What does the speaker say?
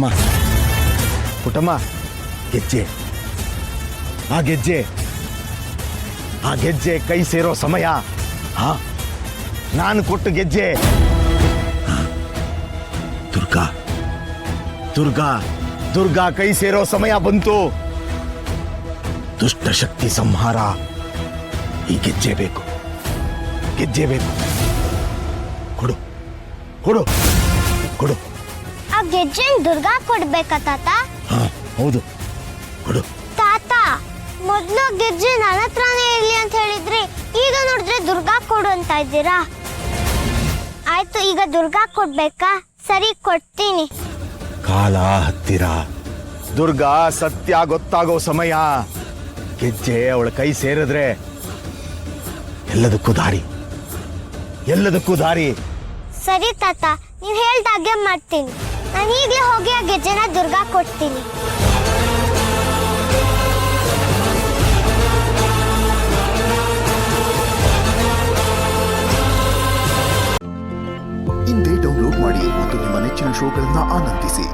ಪುಟ್ಟಮ್ಮ ಪುಟ್ಟಮ್ಮ, ಗೆಜ್ಜೆ, ಆ ಗೆಜ್ಜೆ, ಆ ಗೆಜ್ಜೆ ಕೈ ಸೇರೋ ಸಮಯ. ಹಾ, ನಾನು ಕೊಟ್ಟು ಗೆಜ್ಜೆ. ದುರ್ಗಾ ದುರ್ಗಾ ದುರ್ಗಾ ಕೈ ಸೇರೋ ಸಮಯ ಬಂತು. ದುಷ್ಟ ಶಕ್ತಿ ಸಂಹಾರ. ಈ ಗೆಜ್ಜೆ ಬೇಕು, ಗೆಜ್ಜೆ ಬೇಕು. ಕೊಡು ಕೊಡು ಕೊಡು. ಆ ಗೆಜ್ಜೆ ದುರ್ಗಾ ಕೊಡ್ಬೇಕಾ ತಾತ? ಹಾ ಹೌದು, ಕೊಡು. ತಾತ, ಮೊದ್ಲು ಗೆಜ್ಜೆ ನನ್ನ ಹತ್ರನೇ ಇರ್ಲಿ ಅಂತ ಹೇಳಿದ್ರಿ, ಈಗ ನೋಡಿದ್ರೆ ದುರ್ಗಾ ಕೊಡು ಅಂತ ಇದ್ದೀರಾ. ಆಯ್ತು, ಈಗ ದುರ್ಗಾ ಕೊಡ್ಬೇಕಾ? ಸರಿ, ಕೊಡ್ತೀನಿ. ಕಾಲ ಹತ್ತಿರ, ದುರ್ಗಾ ಸತ್ಯ ಗೊತ್ತಾಗೋ ಸಮಯ. ಗೆಜ್ಜೆ ಅವಳ ಕೈ ಸೇರಿದ್ರೆ ಎಲ್ಲದಕ್ಕೂ ದಾರಿ, ಎಲ್ಲದಕ್ಕೂ ದಾರಿ. ಸರಿ ತಾತ, ನೀವು ಹೇಳ್ದಾಗೆ ಮಾಡ್ತೀನಿ. ನಾನು ಈಗಲೇ ಹೋಗಿ ಆ ಗೆಜ್ಜೆನ ದುರ್ಗಾ ಕೊಡ್ತೀನಿ. ಇಂದೇ ಡೌನ್ಲೋಡ್ ಮಾಡಿ ಮತ್ತು ನಿಮ್ಮ ನೆಚ್ಚಿನ ಶೋಗಳನ್ನ ಆನಂದಿಸಿ.